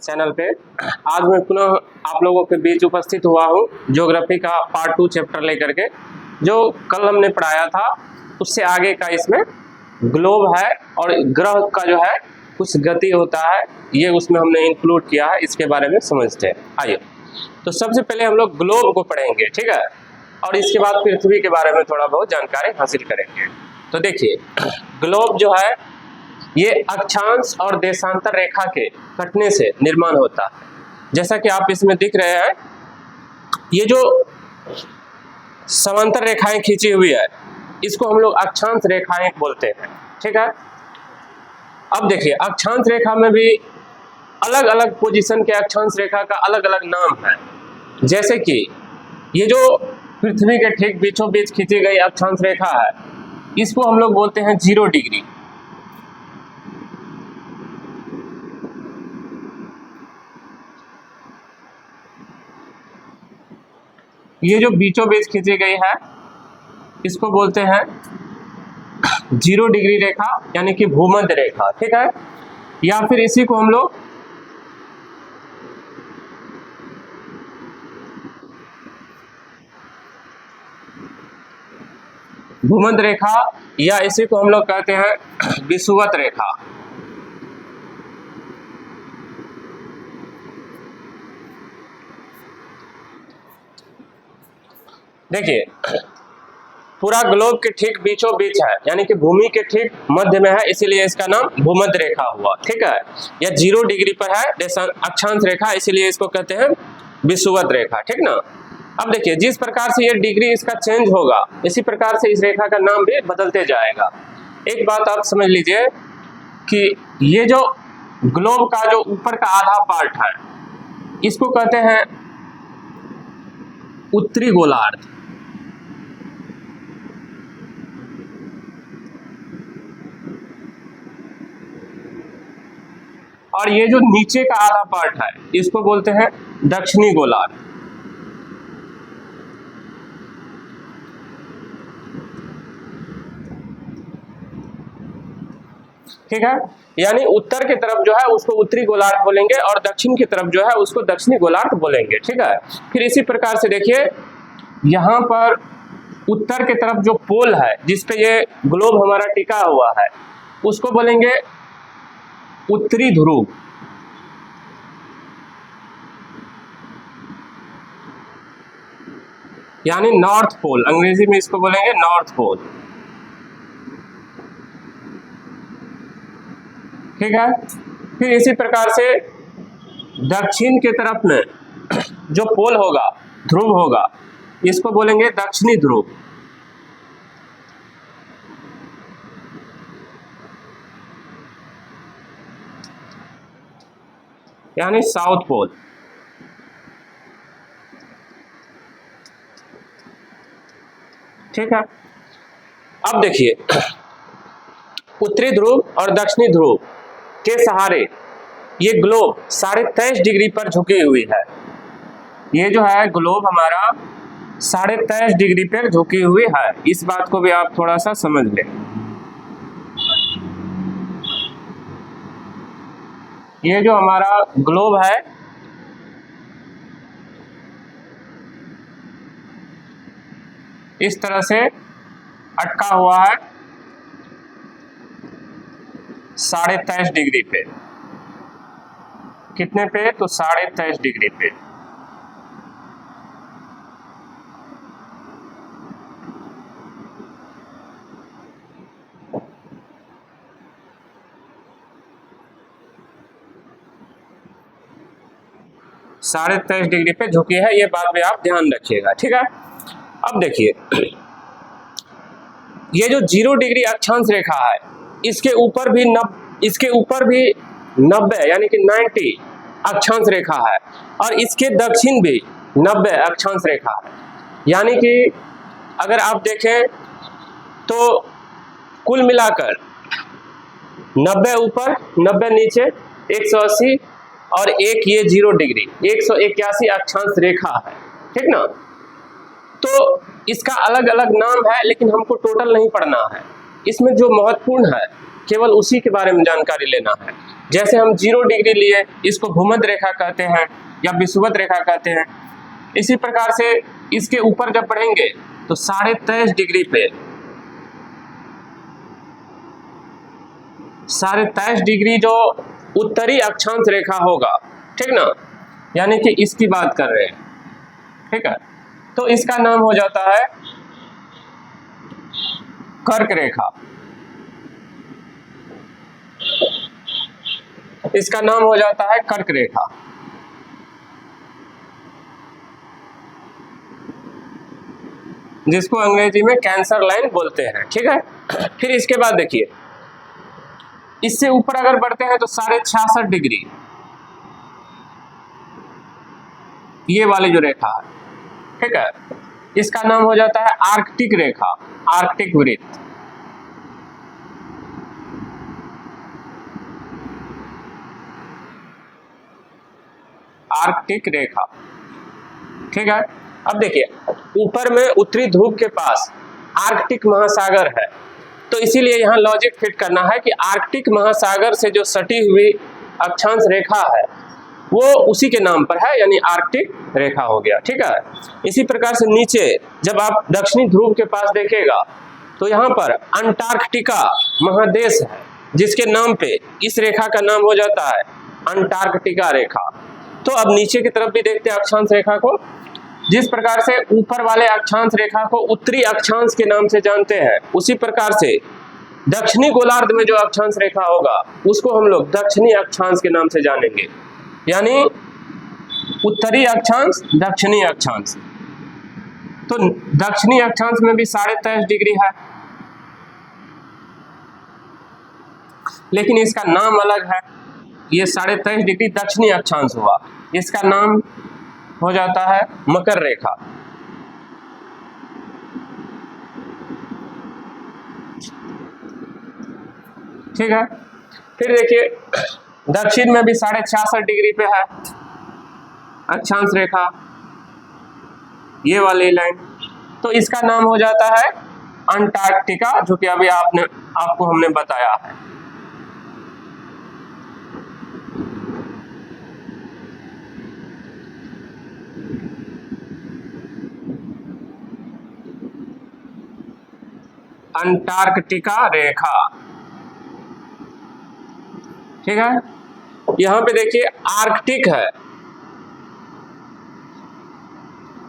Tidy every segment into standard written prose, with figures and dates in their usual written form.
Channel पे। आज मैं पुनः आप लोगों के बीच उपस्थित हुआ हूँ ज्योग्राफी का पार्ट 2 चैप्टर लेकर के। जो कल हमने पढ़ाया था उससे आगे का इसमें ग्लोब है और ग्रह का जो है कुछ गति होता है, ये उसमें हमने इंक्लूड किया है। इसके बारे में समझते हैं। आइए, तो सबसे पहले हम लोग ग्लोब को पढ़ेंगे, ठीक है, और इसके बाद पृथ्वी के बारे में थोड़ा बहुत जानकारी हासिल करेंगे। तो देखिए, ग्लोब जो है ये अक्षांश और देशांतर रेखा के कटने से निर्माण होता है। जैसा कि आप इसमें दिख रहे हैं, ये जो समांतर रेखाएं खींची हुई है इसको हम लोग अक्षांश रेखाएं बोलते हैं, ठीक है। अब देखिए, अक्षांश रेखा में भी अलग अलग पोजीशन के अक्षांश रेखा का अलग अलग नाम है। जैसे कि ये जो पृथ्वी के ठीक बीचों बीच खींची गई अक्षांश रेखा है, इसको हम लोग बोलते हैं 0 डिग्री। ये जो बीचों बीच खींची गई है इसको बोलते हैं 0 डिग्री रेखा, यानी कि भूमध्य रेखा, ठीक है। या फिर इसी को हम लोग भूमध्य रेखा या इसी को हम लोग कहते हैं विषुवत रेखा। देखिए, पूरा ग्लोब के ठीक बीचों बीच है, यानी कि भूमि के ठीक मध्य में है, इसीलिए इसका नाम भूमध्य रेखा हुआ, ठीक है। यह 0 डिग्री पर है अक्षांश रेखा, इसीलिए इसको कहते हैं विषुवत रेखा, ठीक ना। अब देखिए, जिस प्रकार से ये डिग्री इसका चेंज होगा इसी प्रकार से इस रेखा का नाम भी बदलते जाएगा। एक बात आप समझ लीजिए कि ये जो ग्लोब का जो ऊपर का आधा पार्ट है इसको कहते हैं उत्तरी गोलार्ध, और ये जो नीचे का आधा पार्ट है इसको बोलते हैं दक्षिणी गोलार्ध। ठीक है, यानी उत्तर की तरफ जो है उसको उत्तरी गोलार्ध बोलेंगे और दक्षिण की तरफ जो है उसको दक्षिणी गोलार्ध बोलेंगे, ठीक है। फिर इसी प्रकार से देखिए, यहाँ पर उत्तर की तरफ जो पोल है जिसपे ये ग्लोब हमारा टिका हुआ है उसको बोलेंगे उत्तरी ध्रुव। यानी नॉर्थ पोल, अंग्रेजी में इसको बोलेंगे नॉर्थ पोल, ठीक है। फिर इसी प्रकार से दक्षिण के तरफ में जो पोल होगा, ध्रुव होगा, इसको बोलेंगे दक्षिणी ध्रुव। यानी साउथ पोल, ठीक है। अब देखिए, उत्तरी ध्रुव और दक्षिणी ध्रुव के सहारे ये ग्लोब 23.5 डिग्री पर झुकी हुई है। ये जो है ग्लोब हमारा 23.5 डिग्री पर झुकी हुई है। इस बात को भी आप थोड़ा सा समझ लें। ये जो हमारा ग्लोब है इस तरह से अटका हुआ है 23.5 डिग्री पे। कितने पे? तो 23.5 डिग्री पे। साढ़े 23 डिग्री पे झुकी है, ये बात भी आप ध्यान रखिएगा, ठीक है। अब देखिए, ये जो 0 डिग्री अक्षांश रेखा है इसके ऊपर भी 90 यानी कि 90 अक्षांश रेखा है और इसके दक्षिण भी 90 अक्षांश रेखा है। यानी कि अगर आप देखें तो कुल मिलाकर 90 ऊपर 90 नीचे 180 और एक ये 0 डिग्री 181 अक्षांश रेखा है, ठीक ना। तो इसका अलग अलग नाम है, लेकिन हमको टोटल नहीं पढ़ना है। इसमें जो महत्वपूर्ण है केवल उसी के बारे में जानकारी लेना है। जैसे हम 0 डिग्री लिए, इसको भूमध्य रेखा कहते हैं या विषुवत रेखा कहते हैं। इसी प्रकार से इसके ऊपर जब बढ़ेंगे तो 23.5 डिग्री पे 23.5 डिग्री जो उत्तरी अक्षांश रेखा होगा, ठीक ना, यानी कि इसकी बात कर रहे हैं, ठीक है। तो इसका नाम हो जाता है कर्क रेखा। इसका नाम हो जाता है कर्क रेखा। जिसको अंग्रेजी में कैंसर लाइन बोलते हैं, ठीक है। फिर इसके बाद देखिए, इससे ऊपर अगर बढ़ते हैं तो 66.5 डिग्री, ये वाली जो रेखा है, ठीक है, इसका नाम हो जाता है आर्कटिक रेखा, आर्कटिक वृत्त। आर्कटिक रेखा, ठीक है। अब देखिए, ऊपर में उत्तरी ध्रुव के पास आर्कटिक महासागर है, तो इसीलिए यहाँ लॉजिक फिट करना है कि आर्कटिक महासागर से जो सटी हुई अक्षांश रेखा है वो उसी के नाम पर है, यानी आर्कटिक रेखा हो गया, ठीक है। इसी प्रकार से नीचे जब आप दक्षिणी ध्रुव के पास देखेगा तो यहाँ पर अंटार्कटिका महादेश है, जिसके नाम पे इस रेखा का नाम हो जाता है अंटार्कटिका रेखा। तो अब नीचे की तरफ भी देखते हैं अक्षांश रेखा को। जिस प्रकार से ऊपर वाले अक्षांश रेखा को उत्तरी अक्षांश के नाम से जानते हैं, उसी प्रकार से दक्षिणी गोलार्ध में जो अक्षांश रेखा होगा उसको हम लोग दक्षिणी अक्षांश के नाम से जानेंगे, यानी उत्तरी अक्षांश, दक्षिणी अक्षांश। तो दक्षिणी अक्षांश में भी 23.5 डिग्री है, लेकिन इसका नाम अलग है। ये 23.5 डिग्री दक्षिणी अक्षांश हुआ, इसका नाम हो जाता है मकर रेखा। ठीक है। फिर देखिए, दक्षिण में भी 66.5 डिग्री पे है अक्षांश रेखा, ये वाली लाइन, तो इसका नाम हो जाता है अंटार्कटिका, जो कि अभी आपको हमने बताया है। अंटार्कटिका रेखा, ठीक है। यहां पे देखिए आर्कटिक है,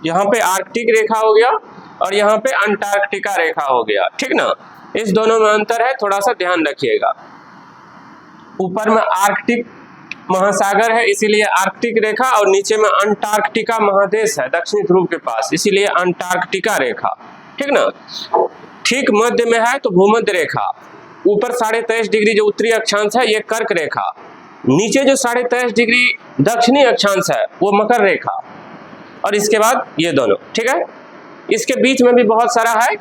यहां पे आर्कटिक रेखा हो गया और यहां पे अंटार्कटिका रेखा हो गया, ठीक ना। इस दोनों में अंतर है, थोड़ा सा ध्यान रखिएगा। ऊपर में आर्कटिक महासागर है इसीलिए आर्कटिक रेखा, और नीचे में अंटार्कटिका महादेश है दक्षिणी ध्रुव के पास, इसीलिए अंटार्कटिका रेखा, ठीक ना। ठीक मध्य में है तो भूमध्य रेखा। ऊपर 23.5 डिग्री जो उत्तरी अक्षांश है ये कर्क रेखा, नीचे जो 23.5 डिग्री दक्षिणी अक्षांश है वो मकर रेखा, और इसके बाद ये दोनों, ठीक है। इसके बीच में भी बहुत सारा है,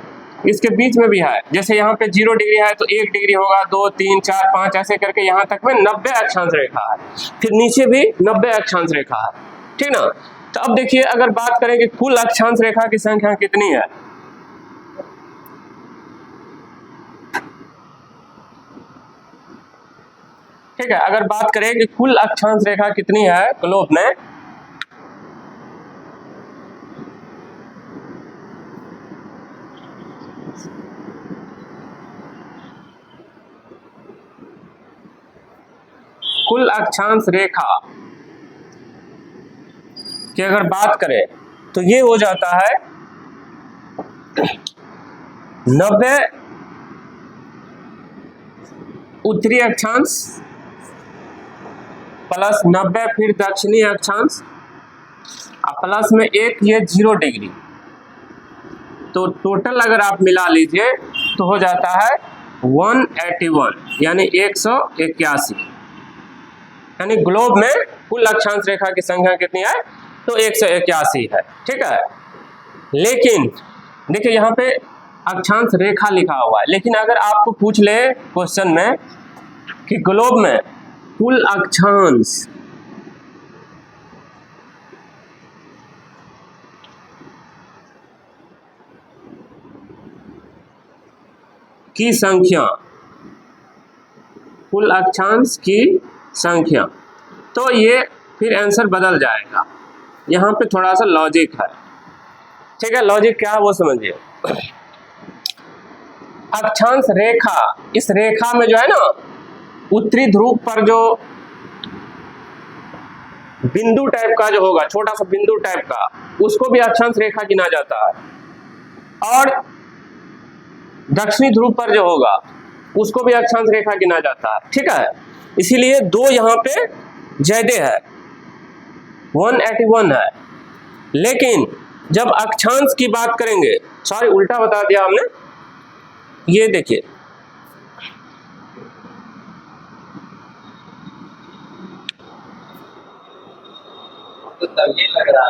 इसके बीच में भी है, जैसे यहाँ पे 0 डिग्री है तो 1 डिग्री होगा, 2 3 4 5 ऐसे करके यहाँ तक में 90 अक्षांश रेखा है, फिर नीचे भी 90 अक्षांश रेखा है, ठीक ना। तो अब देखिए, अगर बात करें कि कुल अक्षांश रेखा की संख्या कितनी है, ठीक है। अगर बात करें कि कुल अक्षांश रेखा कितनी है ग्लोब में, कुल अक्षांश रेखा की अगर बात करें तो ये हो जाता है 90 उत्तरी अक्षांश प्लस 90 फिर दक्षिणी अक्षांश, प्लस में एक ये 0 डिग्री, तो टोटल अगर आप मिला लीजिए तो हो जाता है 181, यानी 181, यानी ग्लोब में कुल अक्षांश रेखा की संख्या कितनी है तो 181 है, ठीक है। लेकिन देखिए यहाँ पे अक्षांश रेखा लिखा हुआ है, लेकिन अगर आपको पूछ ले क्वेश्चन में कि ग्लोब में कुल अक्षांश की संख्या, कुल अक्षांश की संख्या। तो ये फिर आंसर बदल जाएगा। यहाँ पे थोड़ा सा लॉजिक है, ठीक है। लॉजिक क्या है वो समझिए। अक्षांश रेखा, इस रेखा में जो है ना उत्तरी ध्रुव पर जो बिंदु टाइप का जो होगा, छोटा सा बिंदु टाइप का, उसको भी अक्षांश रेखा गिना जाता है। और दक्षिणी ध्रुव पर जो होगा उसको भी अक्षांश रेखा गिना जाता है, ठीक है। इसीलिए दो यहाँ पे ज्यादा है, 181 है। लेकिन जब अक्षांश की बात करेंगे, सॉरी उल्टा बता दिया हमने, ये देखिए तो तब ये लग रहा